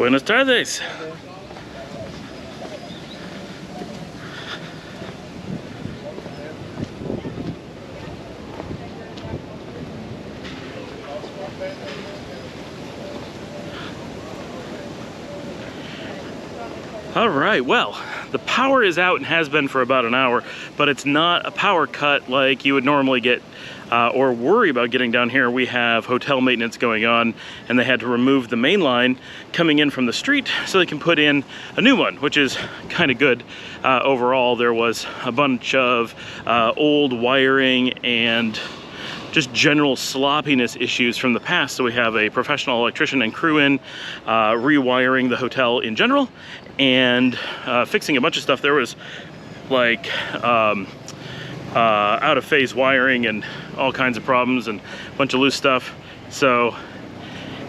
Buenas tardes. All right, well, the power is out and has been for about an hour, but it's not a power cut like you would normally get or worry about getting down here. We have hotel maintenance going on, and they had to remove the main line coming in from the street so they can put in a new one, which is kind of good. Overall, there was a bunch of old wiring and just general sloppiness issues from the past. So we have a professional electrician and crew in rewiring the hotel in general and fixing a bunch of stuff. There was like out of phase wiring and all kinds of problems and a bunch of loose stuff. So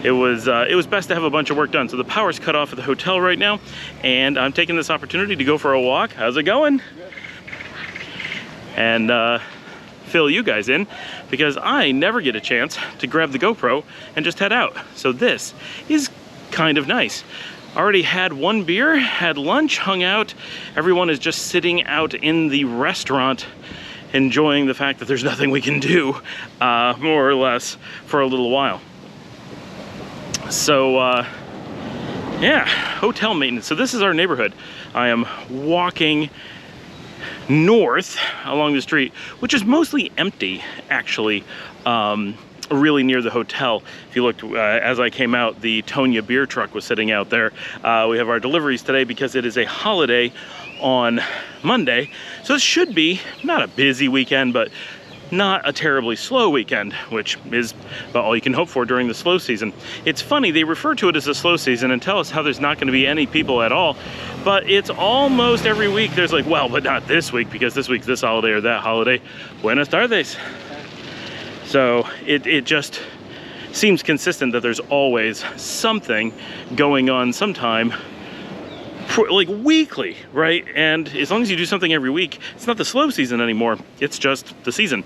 it was best to have a bunch of work done. So the power's cut off at the hotel right now, and I'm taking this opportunity to go for a walk. How's it going? And fill you guys in, because I never get a chance to grab the GoPro and just head out. So this is kind of nice. Already had one beer, had lunch, hung out. Everyone is just sitting out in the restaurant enjoying the fact that there's nothing we can do, more or less, for a little while. So yeah, hotel maintenance. So this is our neighborhood. I am walking north along the street, which is mostly empty, actually, really near the hotel. If you looked as I came out, the Tonya beer truck was sitting out there. We have our deliveries today because it is a holiday on Monday, so this should be not a busy weekend, but not a terribly slow weekend, which is about all you can hope for during the slow season. It's funny, they refer to it as a slow season and tell us how there's not going to be any people at all, but it's almost every week there's like, well, but not this week, because this week's this holiday or that holiday. Buenas tardes. So it just seems consistent that there's always something going on sometime, like weekly, right? And as long as you do something every week, it's not the slow season anymore, it's just the season.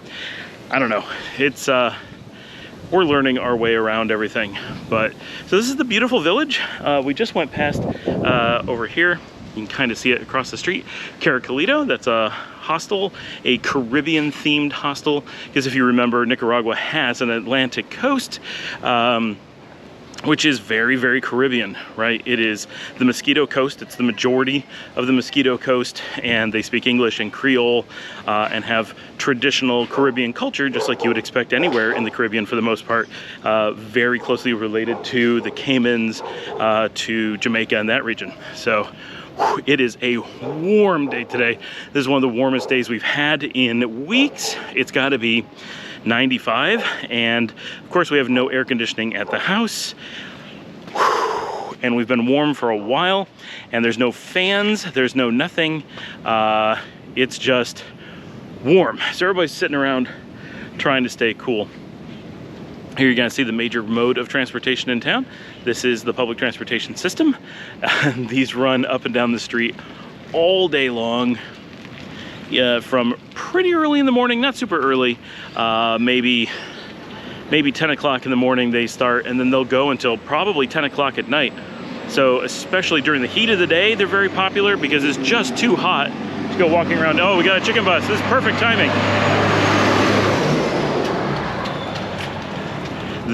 I don't know, it's we're learning our way around everything. But so this is the beautiful village. We just went past over here, you can kind of see it across the street, Caracalito. That's a hostel, a Caribbean themed hostel, because if you remember, Nicaragua has an Atlantic coast, which is very, very Caribbean, right? It is the Mosquito Coast. It's the majority of the Mosquito Coast, and they speak English and Creole and have traditional Caribbean culture, just like you would expect anywhere in the Caribbean for the most part. Very closely related to the Caymans, to Jamaica and that region. So it is a warm day today. This is one of the warmest days we've had in weeks. It's got to be 95, and of course we have no air conditioning at the house, and we've been warm for a while, and there's no fans, there's no nothing. It's just warm, so everybody's sitting around trying to stay cool. Here you're going to see the major mode of transportation in town. This is the public transportation system. These run up and down the street all day long. From pretty early in the morning, not super early, maybe 10 o'clock in the morning they start, and then they'll go until probably 10 o'clock at night. So especially during the heat of the day, they're very popular because it's just too hot to go walking around. Oh, we got a chicken bus. This is perfect timing.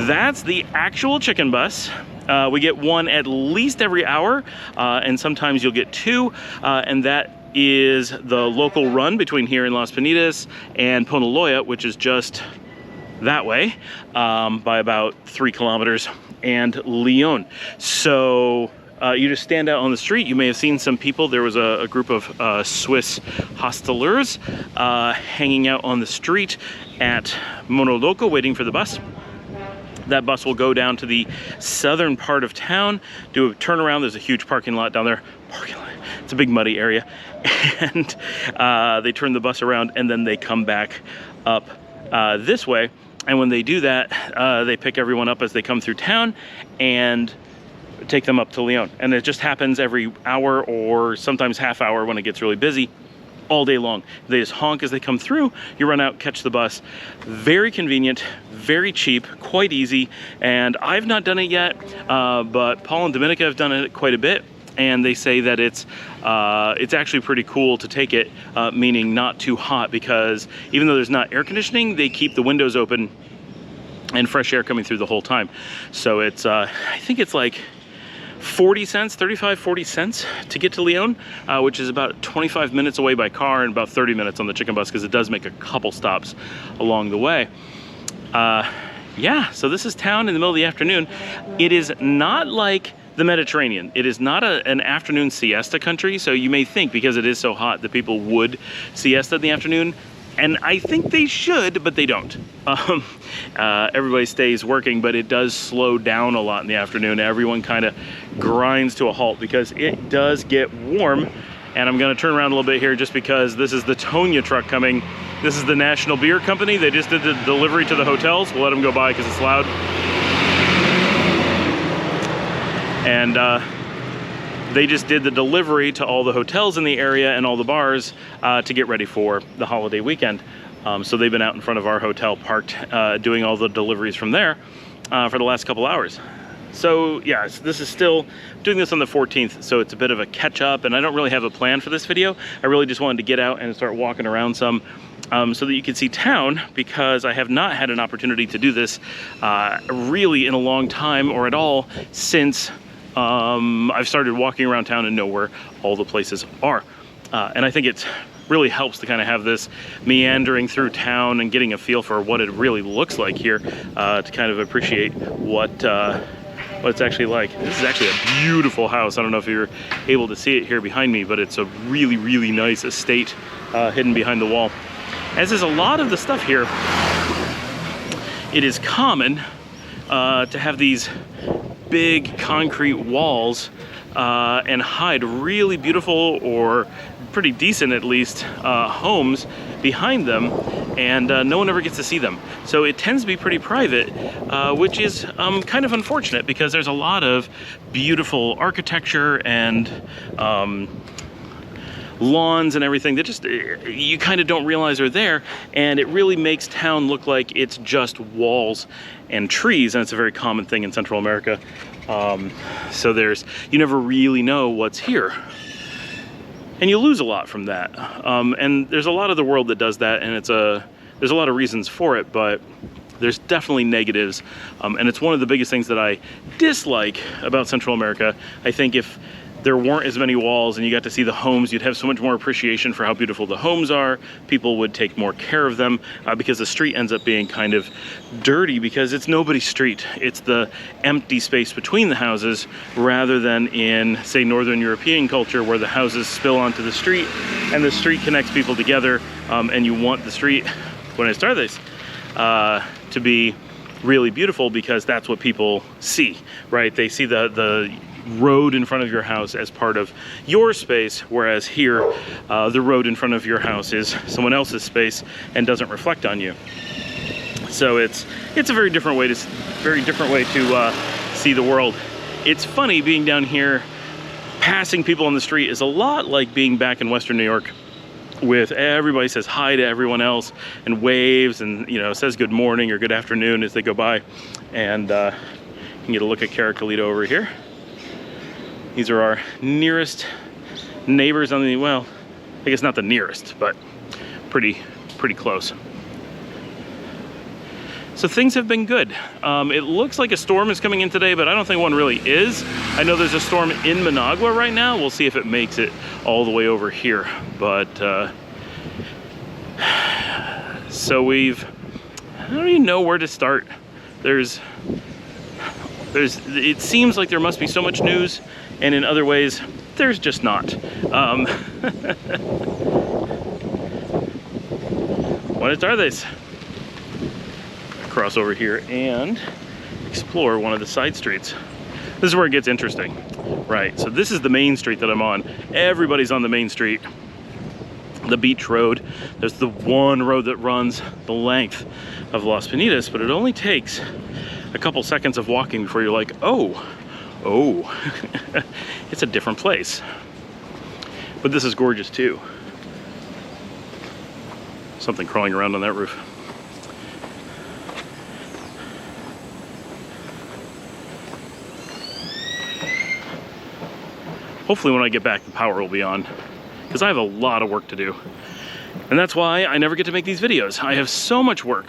That's the actual chicken bus. We get one at least every hour, and sometimes you'll get two, and that is the local run between here in Las Peñitas and Poneloya, which is just that way, by about 3 kilometers, and Leon. So you just stand out on the street. You may have seen some people. There was a group of Swiss hostelers hanging out on the street at Monoloco waiting for the bus. That bus will go down to the southern part of town, do a turnaround. There's a huge parking lot down there. Parking lot. It's a big muddy area. And they turn the bus around, and then they come back up this way. And when they do that, they pick everyone up as they come through town and take them up to Leon. And it just happens every hour or sometimes half hour when it gets really busy. all day long. They just honk as they come through, you run out, catch the bus. Very convenient, very cheap, quite easy, and I've not done it yet, but Paul and Dominica have done it quite a bit, and they say that it's actually pretty cool to take it, meaning not too hot, because even though there's not air conditioning, they keep the windows open and fresh air coming through the whole time. So it's, I think it's like 40 cents, 35, 40 cents to get to Leon, which is about 25 minutes away by car and about 30 minutes on the chicken bus, because it does make a couple stops along the way. Yeah, so this is town in the middle of the afternoon. It is not like the Mediterranean. It is not an afternoon siesta country, so you may think because it is so hot that people would siesta in the afternoon, and I think they should, but they don't. Everybody stays working, but it does slow down a lot in the afternoon. Everyone kind of grinds to a halt because it does get warm. And I'm gonna turn around a little bit here just because this is the Tonya truck coming. This is the National Beer Company. They just did the delivery to the hotels. We'll let them go by because it's loud. And they just did the delivery to all the hotels in the area and all the bars to get ready for the holiday weekend. So they've been out in front of our hotel parked, doing all the deliveries from there for the last couple hours. So yeah, this is still doing this on the 14th, so it's a bit of a catch up, and I don't really have a plan for this video. I really just wanted to get out and start walking around some so that you can see town, because I have not had an opportunity to do this really in a long time, or at all, since I've started walking around town and know where all the places are. And I think it really helps to kind of have this meandering through town and getting a feel for what it really looks like here, to kind of appreciate what it's actually like. This is actually a beautiful house. I don't know if you're able to see it here behind me, but it's a really, really nice estate hidden behind the wall. As is a lot of the stuff here, it is common to have these big concrete walls and hide really beautiful, or pretty decent at least, homes behind them, and no one ever gets to see them. So it tends to be pretty private, which is kind of unfortunate, because there's a lot of beautiful architecture and lawns and everything that just you kind of don't realize are there, and it really makes town look like it's just walls and trees, and it's a very common thing in Central America. So you never really know what's here, and you lose a lot from that. And there's a lot of the world that does that, and there's a lot of reasons for it, but there's definitely negatives, and it's one of the biggest things that I dislike about Central America. I think if there weren't as many walls and you got to see the homes, you'd have so much more appreciation for how beautiful the homes are. People would take more care of them, because the street ends up being kind of dirty because it's nobody's street. It's the empty space between the houses, rather than in, say, Northern European culture, where the houses spill onto the street and the street connects people together, and you want the street, buenas tardes, to be really beautiful, because that's what people see, right? They see the road in front of your house as part of your space, whereas here the road in front of your house is someone else's space and doesn't reflect on you. So it's a very different way to see the world. It's funny, being down here, passing people on the street is a lot like being back in Western New York, with everybody says hi to everyone else and waves, and says good morning or good afternoon as they go by. And you can get a look at Caracalito over here. These are our nearest neighbors on the, well, I guess not the nearest, but pretty close. So things have been good. It looks like a storm is coming in today, but I don't think one really is. I know there's a storm in Managua right now. We'll see if it makes it all the way over here. But, so I don't even know where to start. It seems like there must be so much news, and in other ways, there's just not. Buenas tardes. Cross over here and explore one of the side streets. This is where it gets interesting. Right, so this is the main street that I'm on. Everybody's on the main street. The beach road. There's the one road that runs the length of Las Peñitas, but it only takes a couple seconds of walking before you're like, oh, it's a different place. But this is gorgeous too. something crawling around on that roof. Hopefully when I get back, the power will be on, because I have a lot of work to do. And that's why I never get to make these videos. I have so much work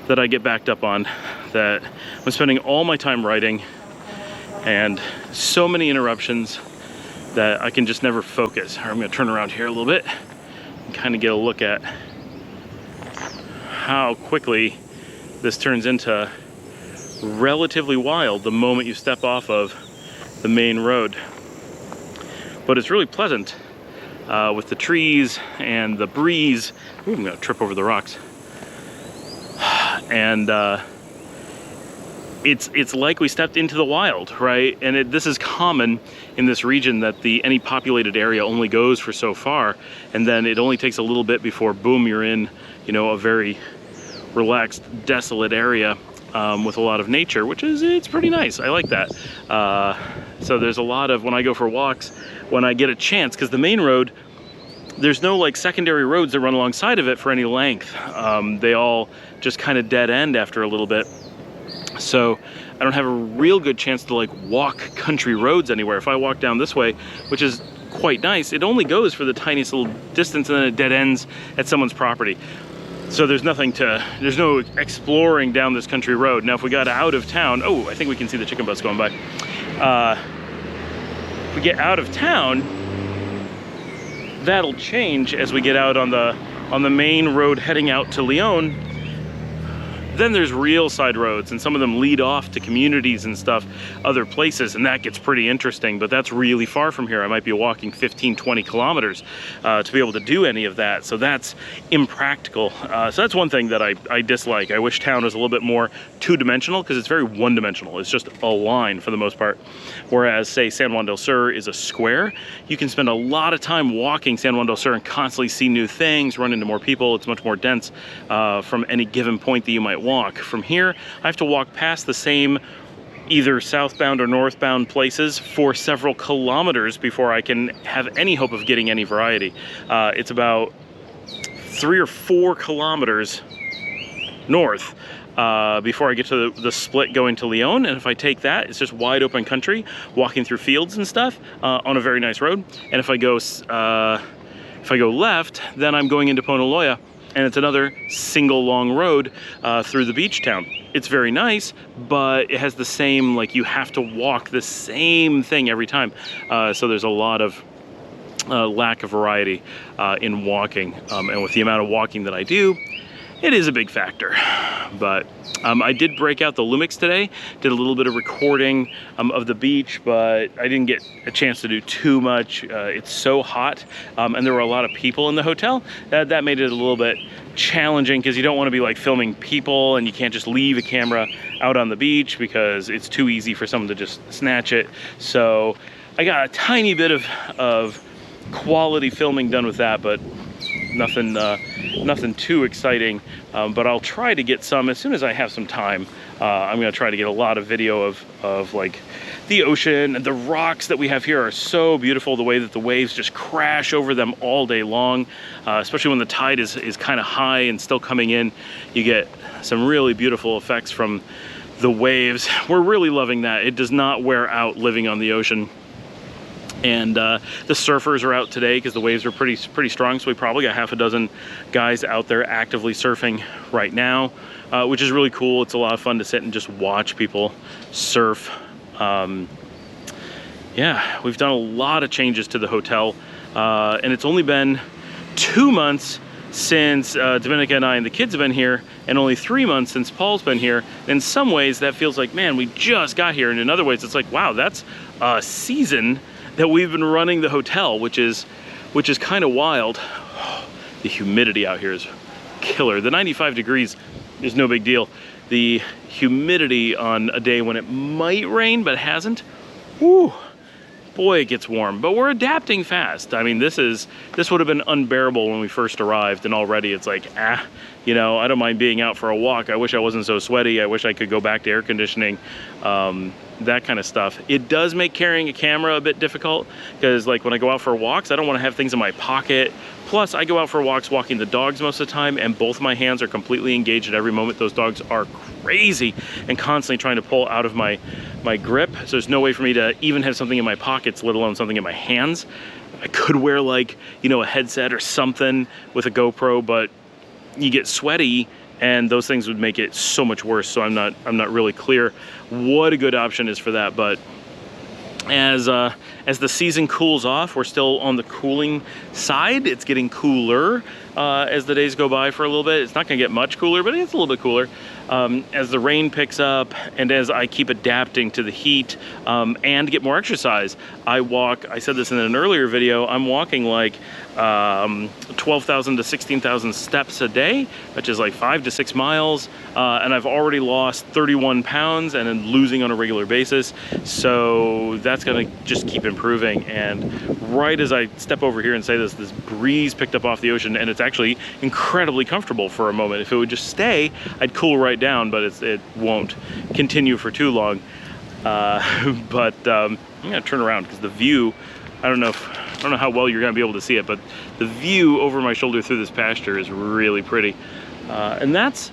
that I get backed up on that I'm spending all my time writing, and so many interruptions that I can just never focus. I'm gonna turn around here a little bit and kind of get a look at how quickly this turns into relatively wild the moment you step off of the main road. But it's really pleasant with the trees and the breeze. Ooh, I'm gonna trip over the rocks. And it's like we stepped into the wild, right? And this is common in this region, that any populated area only goes for so far, and then it only takes a little bit before, boom, you're in, you know, a very relaxed, desolate area with a lot of nature, it's pretty nice. I like that. So there's a lot of, when I go for walks, when I get a chance, because the main road, there's no like secondary roads that run alongside of it for any length. They all just kind of dead end after a little bit. So I don't have a real good chance to like walk country roads anywhere. If I walk down this way, which is quite nice, it only goes for the tiniest little distance and then it dead ends at someone's property. So there's no exploring down this country road. Now if we got out of town, oh, I think we can see the chicken bus going by. If we get out of town, that'll change as we get out on the main road heading out to Leon. Then there's real side roads, and some of them lead off to communities and stuff, other places, and that gets pretty interesting, but that's really far from here. I might be walking 15, 20 kilometers to be able to do any of that, so that's impractical. So that's one thing that I dislike. I wish town was a little bit more two-dimensional, because it's very one-dimensional. It's just a line for the most part. Whereas, say, San Juan del Sur is a square, you can spend a lot of time walking San Juan del Sur and constantly see new things, run into more people. It's much more dense from any given point that you might walk. From here, I have to walk past the same either southbound or northbound places for several kilometers before I can have any hope of getting any variety. It's about 3 or 4 kilometers north before I get to the split going to Leon, and if I take that, it's just wide open country, walking through fields and stuff on a very nice road. And if I go left, then I'm going into Poneloya, and it's another single long road through the beach town. It's very nice, but it has the same, like, you have to walk the same thing every time. So there's a lot of lack of variety in walking. And with the amount of walking that I do, it is a big factor. But I did break out the Lumix today, did a little bit of recording of the beach, but I didn't get a chance to do too much. It's so hot, and there were a lot of people in the hotel. That made it a little bit challenging, because you don't want to be like filming people, and you can't just leave a camera out on the beach because it's too easy for someone to just snatch it. So I got a tiny bit of quality filming done with that, but nothing too exciting. But I'll try to get some as soon as I have some time. I'm gonna try to get a lot of video of like the ocean, and the rocks that we have here are so beautiful, the way that the waves just crash over them all day long, especially when the tide is kind of high and still coming in. You get some really beautiful effects from the waves. We're really loving that. It does not wear out living on the ocean. And the surfers are out today because the waves are pretty strong, so we probably got half a dozen guys out there actively surfing right now, which is really cool. It's a lot of fun to sit and just watch people surf. Yeah, we've done a lot of changes to the hotel, and it's only been 2 months since Dominica and I and the kids have been here, and only 3 months since Paul's been here. In some ways that feels like, man, we just got here, and in other ways it's like, wow, that's a season that we've been running the hotel, which is kind of wild. The humidity out here is killer. The 95 degrees is no big deal. The humidity on a day when it might rain but hasn't, whoo, boy, it gets warm. But we're adapting fast. I mean, this would have been unbearable when we first arrived, and already it's like, you know, I don't mind being out for a walk. I wish I wasn't so sweaty. I wish I could go back to air conditioning. that kind of stuff. It does make carrying a camera a bit difficult, because like when I go out for walks, I don't want to have things in my pocket. Plus, I go out for walks walking the dogs most of the time, and both my hands are completely engaged at every moment. Those dogs are crazy and constantly trying to pull out of my grip. So there's no way for me to even have something in my pockets, let alone something in my hands. I could wear like, you know, a headset or something with a GoPro, but you get sweaty and those things would make it so much worse. So I'm not really clear what a good option is for that. But as the season cools off, we're still on the cooling side. It's getting cooler as the days go by for a little bit. It's not gonna get much cooler, but it's a little bit cooler. As the rain picks up and as I keep adapting to the heat and get more exercise, I said this in an earlier video, I'm walking like 12,000 to 16,000 steps a day, which is like 5 to 6 miles. And I've already lost 31 pounds and am losing on a regular basis. So that's gonna just keep improving. And right as I step over here and say this breeze picked up off the ocean, and it's actually incredibly comfortable for a moment. If it would just stay, I'd cool right down, but it won't continue for too long. I'm gonna turn around because the view, I don't know how well you're gonna be able to see it, but the view over my shoulder through this pasture is really pretty. And that's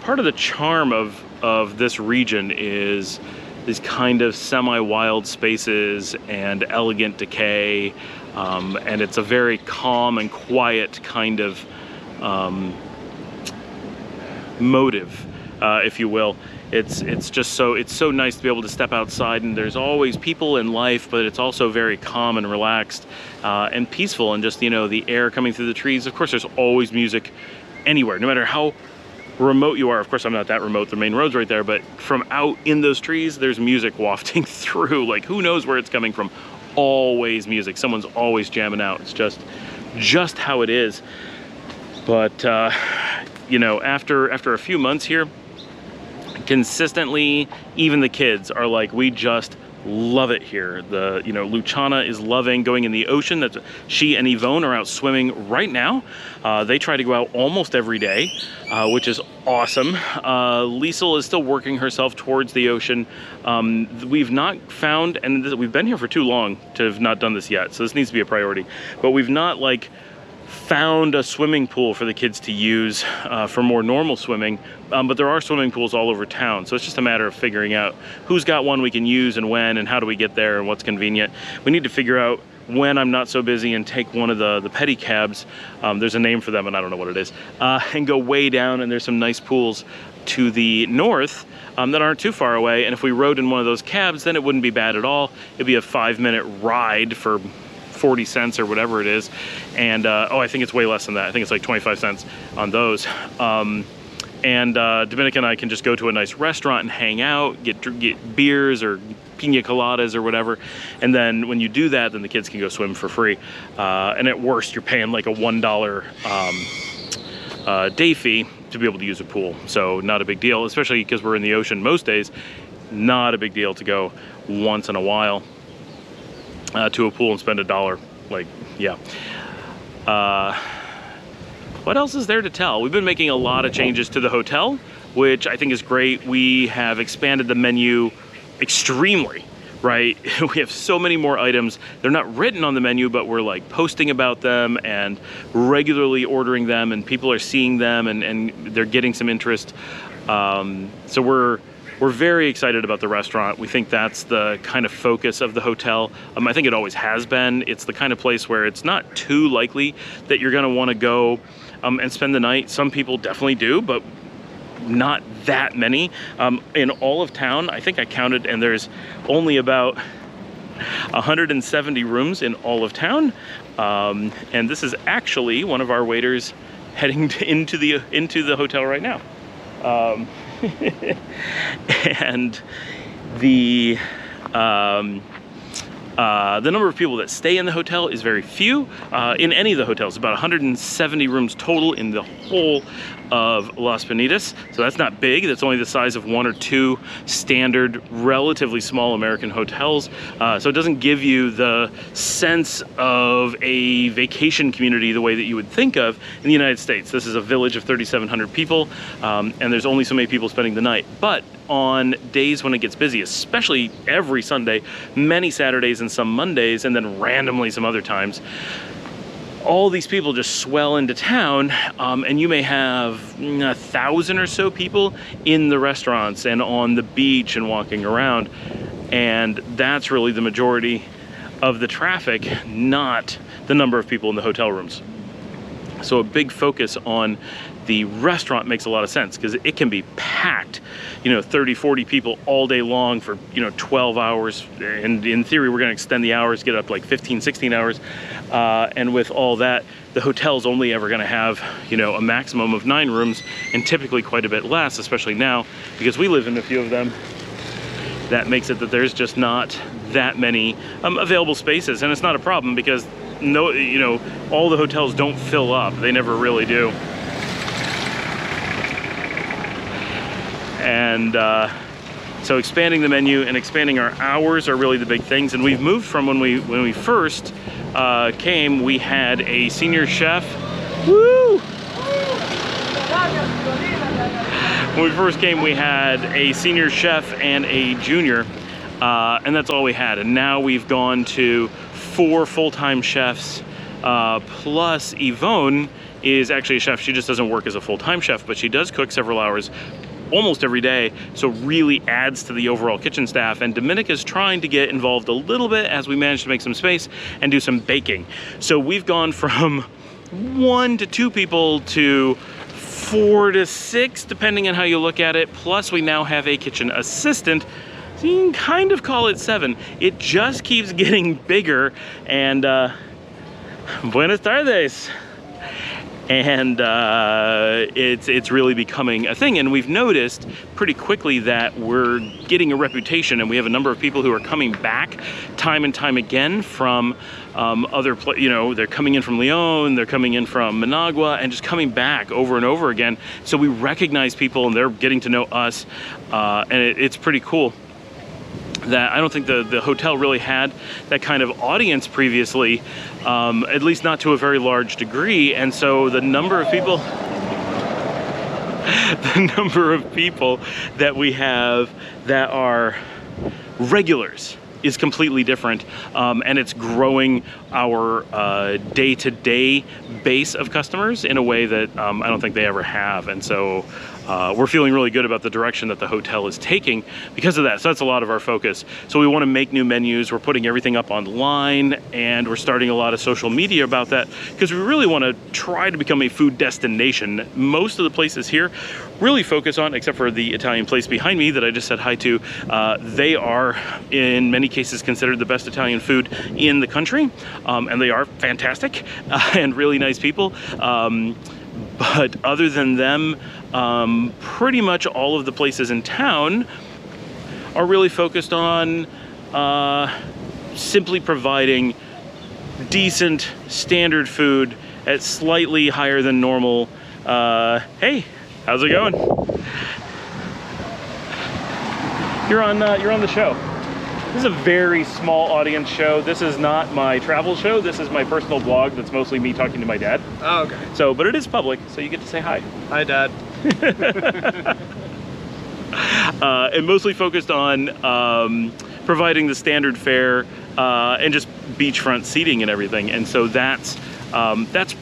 part of the charm of this region, is these kind of semi-wild spaces and elegant decay. And it's a very calm and quiet kind of motive, if you will. It's so nice to be able to step outside, and there's always people in life, but it's also very calm and relaxed and peaceful, and just, you know, the air coming through the trees. Of course, there's always music anywhere, no matter how remote you are. Of course, I'm not that remote, the main road's right there, but from out in those trees, there's music wafting through. Like, who knows where it's coming from? Always music. Someone's always jamming out. It's just how it is. But you know, after a few months here, consistently, even the kids are like, we just love it here. You know, Luciana is loving going in the ocean. She and Yvonne are out swimming right now. They try to go out almost every day, which is awesome. Liesel is still working herself towards the ocean. We've not found, and we've been here for too long to have not done this yet, so this needs to be a priority, but we've not like found a swimming pool for the kids to use for more normal swimming, but there are swimming pools all over town, so it's just a matter of figuring out who's got one we can use and when, and how do we get there and what's convenient. We need to figure out when I'm not so busy and take one of the pedicabs, there's a name for them and I don't know what it is, and go way down, and there's some nice pools to the north that aren't too far away, and if we rode in one of those cabs, then it wouldn't be bad at all. It'd be a 5-minute ride for 40 cents or whatever it is, and oh, I think it's way less than that. I think it's like 25 cents on those. Dominica and I can just go to a nice restaurant and hang out, get beers or pina coladas or whatever, and then when you do that, then the kids can go swim for free. And at worst, you're paying like a $1 day fee to be able to use a pool, so not a big deal, especially because we're in the ocean most days. Not a big deal to go once in a while to a pool and spend $1. Like, yeah. What else is there to tell? We've been making a lot of changes to the hotel, which I think is great. We have expanded the menu extremely, right? We have so many more items. They're not written on the menu, but we're like posting about them and regularly ordering them, and people are seeing them, and they're getting some interest. So we're very excited about the restaurant. We think that's the kind of focus of the hotel. I think it always has been. It's the kind of place where it's not too likely that you're gonna wanna go and spend the night. Some people definitely do, but not that many. In all of town, I think I counted, and there's only about 170 rooms in all of town. And this is actually one of our waiters heading into the hotel right now. And the number of people that stay in the hotel is very few. In any of the hotels, about 170 rooms total in the whole of Las Peñitas. So that's not big. That's only the size of 1 or 2 standard, relatively small American hotels. So it doesn't give you the sense of a vacation community the way that you would think of in the United States. This is a village of 3,700 people, and there's only so many people spending the night. But on days when it gets busy, especially every Sunday, many Saturdays and some Mondays, and then randomly some other times, all these people just swell into town, and you may have 1,000 or so people in the restaurants and on the beach and walking around. And that's really the majority of the traffic, not the number of people in the hotel rooms. So a big focus on the restaurant makes a lot of sense, because it can be packed, 30, 40 people all day long for, 12 hours. And in theory, we're going to extend the hours, get up like 15, 16 hours. And with all that, the hotel's only ever going to have, a maximum of 9 rooms, and typically quite a bit less, especially now, because we live in a few of them. That makes it that there's just not that many available spaces. And it's not a problem, because all the hotels don't fill up. They never really do. And so expanding the menu and expanding our hours are really the big things. And we've moved from when we first came, we had a senior chef. Woo! When we first came, we had a senior chef and a junior, and that's all we had. And now we've gone to 4 full-time chefs, plus Yvonne is actually a chef. She just doesn't work as a full-time chef, but she does cook several hours almost every day, so really adds to the overall kitchen staff. And Dominica's trying to get involved a little bit as we manage to make some space and do some baking. So we've gone from 1 to 2 people to 4 to 6, depending on how you look at it. Plus we now have a kitchen assistant, so you can kind of call it 7. It just keeps getting bigger. And buenas tardes. And it's really becoming a thing. And we've noticed pretty quickly that we're getting a reputation, and we have a number of people who are coming back time and time again from other they're coming in from Leon, they're coming in from Managua, and just coming back over and over again. So we recognize people, and they're getting to know us, and it's pretty cool. That I don't think the hotel really had that kind of audience previously, at least not to a very large degree. And so the number of people that we have that are regulars is completely different, and it's growing our day-to-day base of customers in a way that I don't think they ever have. And so we're feeling really good about the direction that the hotel is taking because of that. So that's a lot of our focus. So we want to make new menus. We're putting everything up online, and we're starting a lot of social media about that, because we really want to try to become a food destination. Most of the places here really focus on, except for the Italian place behind me that I just said hi to, they are in many cases considered the best Italian food in the country, and they are fantastic and really nice people. But other than them, pretty much all of the places in town are really focused on simply providing decent standard food at slightly higher than normal. Hey, how's it going? You're on the show. This is a very small audience show. This is not my travel show. This is my personal blog that's mostly me talking to my dad. Oh, okay. So, but it is public, so you get to say hi. Hi, Dad. And mostly focused on providing the standard fare and just beachfront seating and everything. And so that's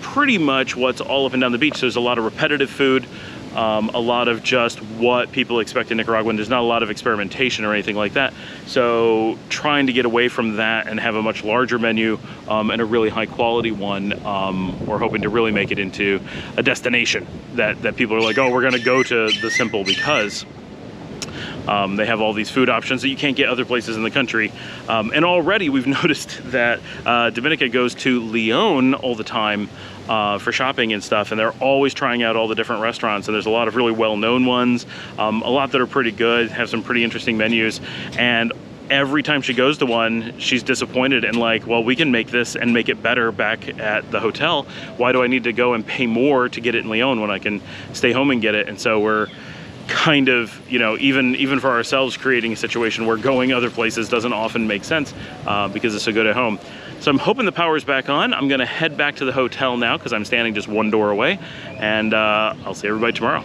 pretty much what's all up and down the beach. There's a lot of repetitive food. A lot of just what people expect in Nicaragua, and there's not a lot of experimentation or anything like that. So trying to get away from that and have a much larger menu and a really high quality one, we're hoping to really make it into a destination that people are like, oh, we're gonna go to the Simple because they have all these food options that you can't get other places in the country. And already we've noticed that Dominica goes to Leon all the time for shopping and stuff, and they're always trying out all the different restaurants, and there's a lot of really well-known ones, a lot that are pretty good, have some pretty interesting menus, and every time she goes to one, she's disappointed and like, well, we can make this and make it better back at the hotel. Why do I need to go and pay more to get it in Leon when I can stay home and get it? And so we're kind of, you know, even for ourselves, creating a situation where going other places doesn't often make sense because it's so good at home. So I'm hoping the power's back on. I'm gonna head back to the hotel now because I'm standing just one door away, and I'll see everybody tomorrow.